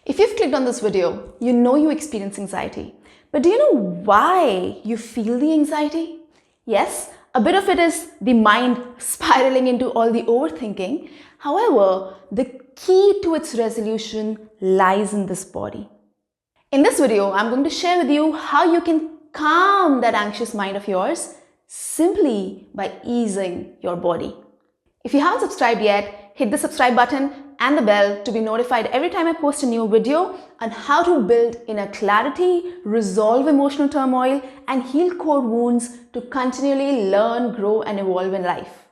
If you've clicked on this video, you know you experience anxiety. But do you know why you feel the anxiety? Yes, a bit of it is the mind spiraling into all the overthinking. However, the key to its resolution lies in this body. In this video, I'm going to share with you how you can calm that anxious mind of yours simply by easing your body. If you haven't subscribed yet, hit the subscribe button and the bell to be notified every time I post a new video on how to build inner clarity, resolve emotional turmoil, and heal core wounds to continually learn, grow, and evolve in life.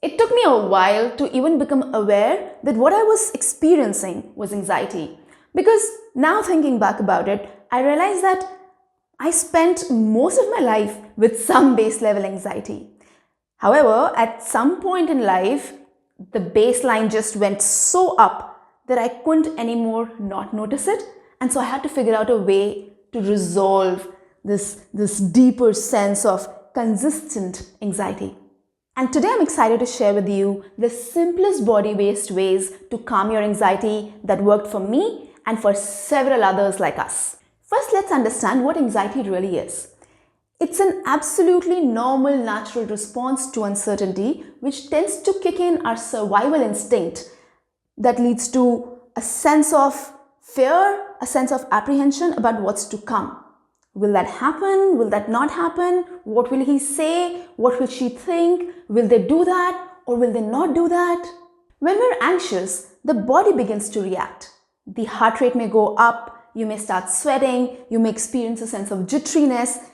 It took me a while to even become aware that what I was experiencing was anxiety. Because now thinking back about it, I realized that I spent most of my life with some base level anxiety. However, at some point in life, the baseline just went so up that I couldn't anymore not notice it. And so I had to figure out a way to resolve this deeper sense of consistent anxiety. And today I'm excited to share with you the simplest body-based ways to calm your anxiety that worked for me and for several others like us. First, let's understand what anxiety really is. It's an absolutely normal, natural response to uncertainty, which tends to kick in our survival instinct that leads to a sense of fear, a sense of apprehension about what's to come. Will that happen? Will that not happen? What will he say? What will she think? Will they do that or will they not do that? When we're anxious, the body begins to react. The heart rate may go up, you may start sweating, you may experience a sense of jitteriness.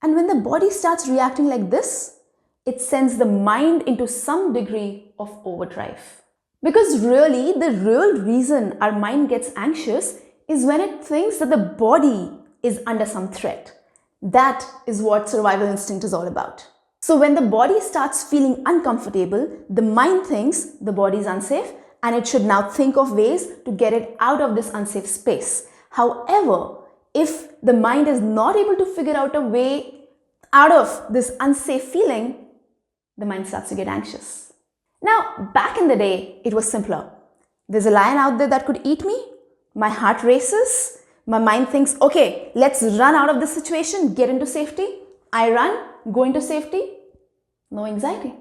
And when the body starts reacting like this, it sends the mind into some degree of overdrive. Because really, the real reason our mind gets anxious is when it thinks that the body is under some threat. That is what survival instinct is all about. So when the body starts feeling uncomfortable, the mind thinks the body is unsafe and it should now think of ways to get it out of this unsafe space. However, if the mind is not able to figure out a way out of this unsafe feeling, the mind starts to get anxious. Now, back in the day, it was simpler. There's a lion out there that could eat me. My heart races. My mind thinks, okay, let's run out of this situation, get into safety. I run, go into safety. No anxiety.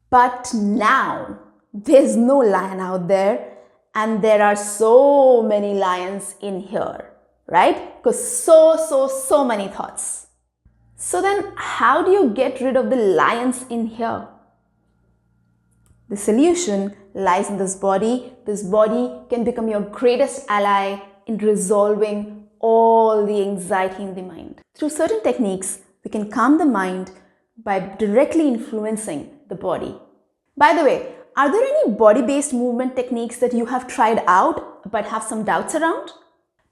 But now, there's no lion out there and there are so many lions in here. Right? Because so many thoughts. So then how do you get rid of the lions in here? The solution lies in this body. This body can become your greatest ally in resolving all the anxiety in the mind. Through certain techniques, we can calm the mind by directly influencing the body. By the way, are there any body-based movement techniques that you have tried out but have some doubts around?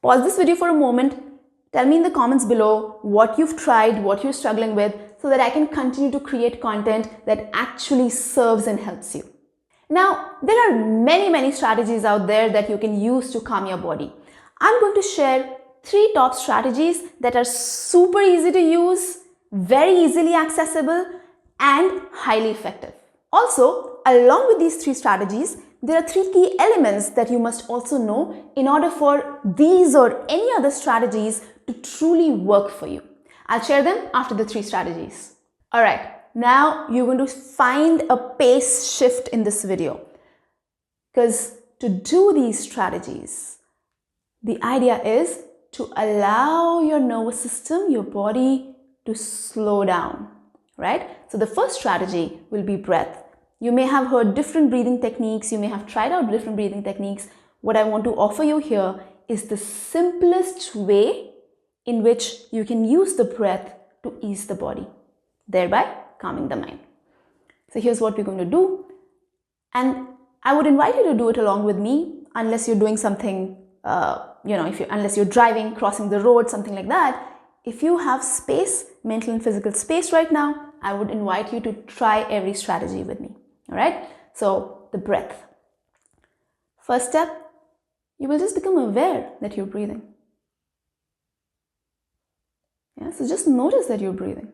Pause this video for a moment. Tell me in the comments below what you've tried, what you're struggling with, so that I can continue to create content that actually serves and helps you. Now, there are many strategies out there that you can use to calm your body. I'm going to share 3 top strategies that are super easy to use, very easily accessible, and highly effective. Also, along with these 3 strategies, there are 3 key elements that you must also know in order for these or any other strategies to truly work for you. I'll share them after the 3 strategies. Alright, now you're going to find a pace shift in this video. Because to do these strategies, the idea is to allow your nervous system, your body to slow down. Right? So the first strategy will be breath. You may have heard different breathing techniques. You may have tried out different breathing techniques. What I want to offer you here is the simplest way in which you can use the breath to ease the body, thereby calming the mind. So here's what we're going to do. And I would invite you to do it along with me, unless you're doing something, unless you're driving, crossing the road, something like that. If you have space, mental and physical space right now, I would invite you to try every strategy with me. All right. So the breath. First step, you will just become aware that you're breathing. Yeah, so just notice that you're breathing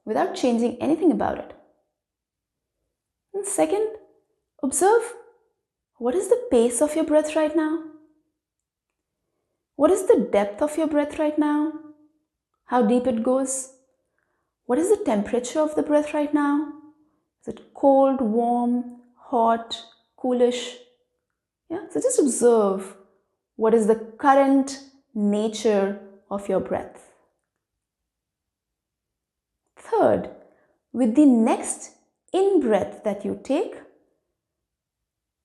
without changing anything about it. And second, observe what is the pace of your breath right now. What is the depth of your breath right now? How deep it goes? What is the temperature of the breath right now? Is it cold, warm, hot, coolish? Yeah, so just observe what is the current nature of your breath. Third, with the next in-breath that you take,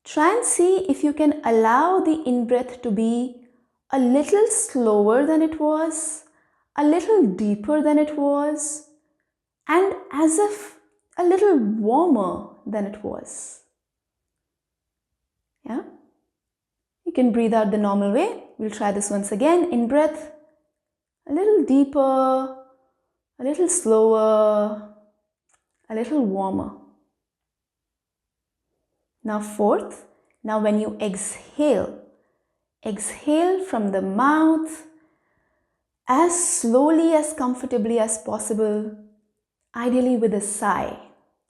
try and see if you can allow the in-breath to be a little slower than it was, a little deeper than it was, and as if a little warmer than it was. Yeah? You can breathe out the normal way. We'll try this once again. In breath, a little deeper, a little slower, a little warmer. Now fourth, now when you exhale, exhale from the mouth as slowly, as comfortably as possible, ideally with a sigh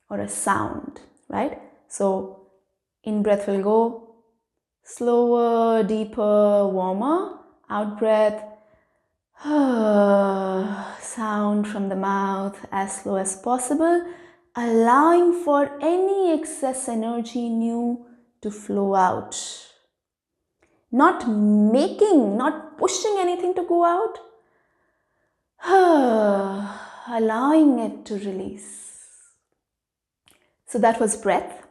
or a sound, right? So in breath will go slower, deeper, warmer. Out breath, sound from the mouth as slow as possible, allowing for any excess energy in you to flow out. Not making, not pushing anything to go out, allowing it to release. So that was breath.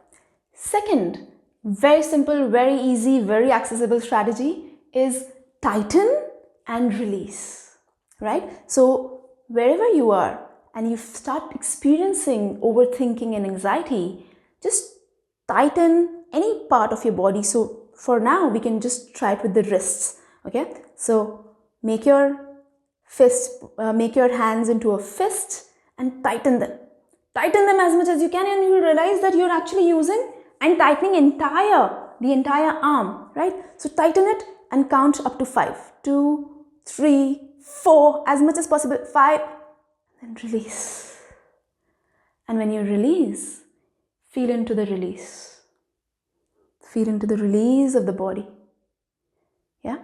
Second, very simple, very easy, very accessible strategy is tighten and release, right? So wherever you are and you start experiencing overthinking and anxiety, just tighten any part of your body. So for now, we can just try it with the wrists, okay? So make your make your hands into a fist and tighten them. Tighten them as much as you can, and you will realize that you're actually using and tightening the entire arm, right? So tighten it and count up to 5. 2, 3, 4, as much as possible. 5, and release. And when you release, feel into the release. Feel into the release of the body. Yeah?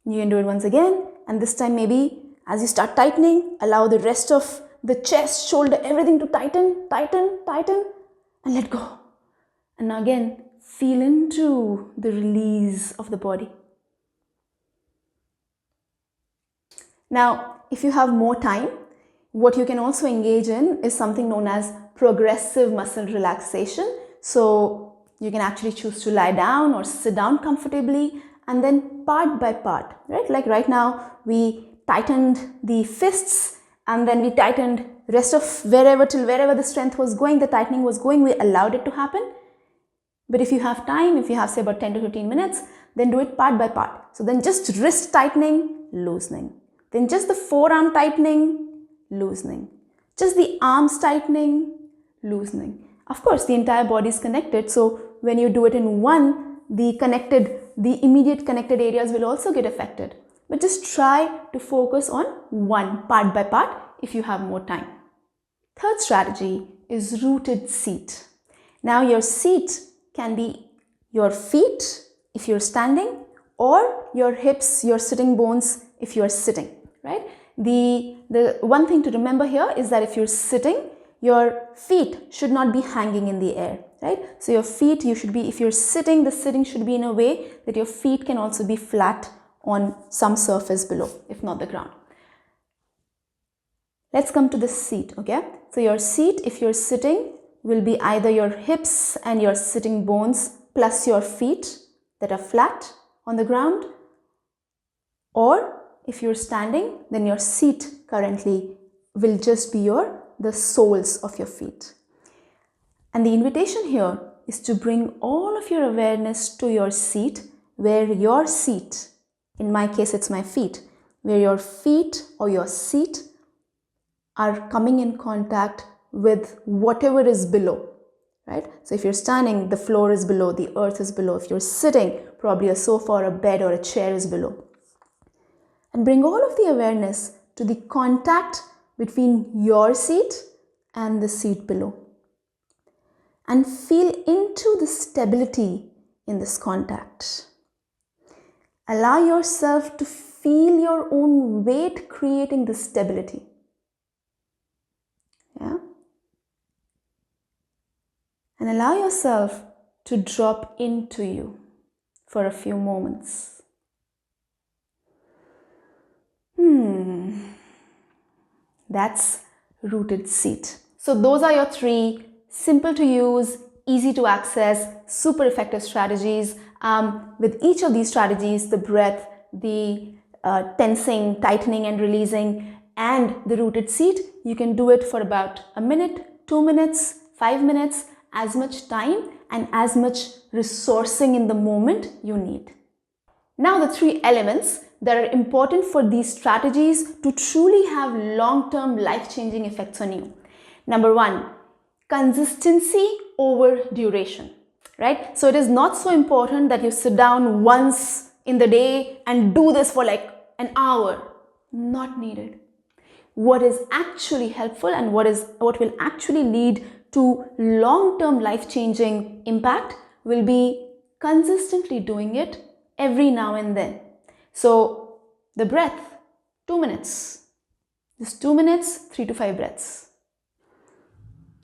You can do it once again, and this time maybe as you start tightening, allow the rest of the chest, shoulder, everything to tighten, tighten, tighten, and let go. And now again, feel into the release of the body. Now, if you have more time, what you can also engage in is something known as progressive muscle relaxation. So you can actually choose to lie down or sit down comfortably, and then part by part, right? Like right now, we tightened the fists, and then we tightened rest of wherever the strength was going, the tightening was going, we allowed it to happen. But if you have time, if you have say about 10 to 15 minutes, then do it part by part. So then just wrist tightening, loosening. Then just the forearm tightening, loosening. Just the arms tightening, loosening. Of course, the entire body is connected. So when you do it in one, the immediate connected areas will also get affected. But just try to focus on one part by part if you have more time. Third strategy is rooted seat. Now your seat can be your feet if you're standing, or your hips, your sitting bones if you're sitting, right? The one thing to remember here is that if you're sitting, your feet should not be hanging in the air, right? So your feet, if you're sitting, the sitting should be in a way that your feet can also be flat on some surface below, if not the ground. Let's come to the seat, okay? So your seat, if you're sitting, will be either your hips and your sitting bones plus your feet that are flat on the ground, or if you're standing, then your seat currently will just be the soles of your feet. And the invitation here is to bring all of your awareness to your seat, where your seat, in my case it's my feet, where your feet or your seat are coming in contact with whatever is below, right? So if you're standing, the floor is below, the earth is below. If you're sitting, probably a sofa or a bed or a chair is below. And bring all of the awareness to the contact between your seat and the seat below. And feel into the stability in this contact. Allow yourself to feel your own weight creating this stability. Yeah? And allow yourself to drop into you for a few moments. That's rooted seat. So those are your 3 simple to use, easy to access, super effective strategies. With each of these strategies, the breath, the tensing, tightening and releasing, and the rooted seat, you can do it for about a minute, 2 minutes, 5 minutes, as much time and as much resourcing in the moment you need. Now the 3 elements that are important for these strategies to truly have long-term life-changing effects on you. Number 1, consistency over duration, right? So it is not so important that you sit down once in the day and do this for like an hour. Not needed. What is actually helpful and what will actually lead to long-term life-changing impact will be consistently doing it every now and then. So the breath, 2 minutes. Just 2 minutes, 3 to 5 breaths.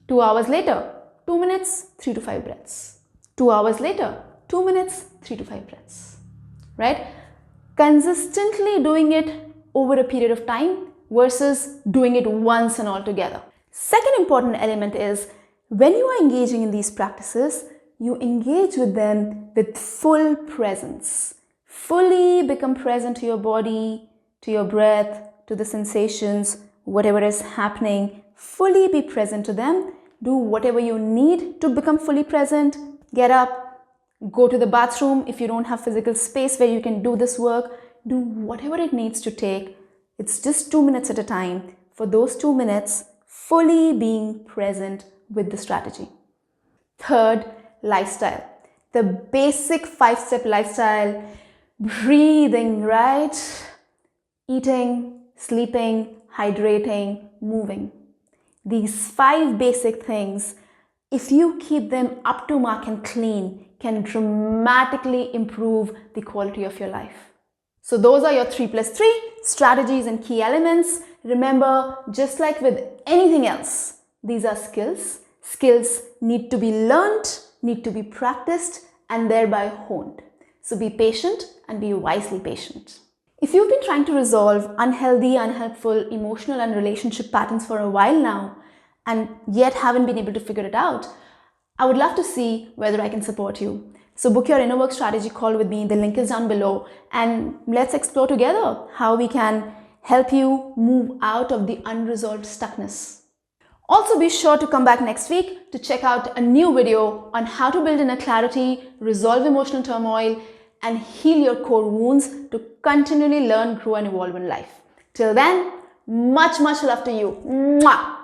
2 hours later, 2 minutes, 3 to 5 breaths. 2 hours later, 2 minutes, 3 to 5 breaths. Right? Consistently doing it over a period of time versus doing it once and all together. Second important element is when you are engaging in these practices, you engage with them with full presence. Fully become present to your body, to your breath, to the sensations, whatever is happening. Fully be present to them. Do whatever you need to become fully present. Get up, go to the bathroom if you don't have physical space where you can do this work. Do whatever it needs to take. It's just 2 minutes at a time. For those 2 minutes, fully being present with the strategy. Third, lifestyle. The basic 5-step lifestyle. Breathing, right? Eating, sleeping, hydrating, moving. These 5 basic things, if you keep them up to mark and clean, can dramatically improve the quality of your life. So those are your 3+3 strategies and key elements. Remember, just like with anything else, these are skills. Skills need to be learned, need to be practiced, and thereby honed. So be patient and be wisely patient. If you've been trying to resolve unhealthy, unhelpful, emotional and relationship patterns for a while now and yet haven't been able to figure it out, I would love to see whether I can support you. So book your inner work strategy call with me. The link is down below and let's explore together how we can help you move out of the unresolved stuckness. Also be sure to come back next week to check out a new video on how to build inner clarity, resolve emotional turmoil, and heal your core wounds to continually learn, grow, and evolve in life. Till then, much love to you. Mwah!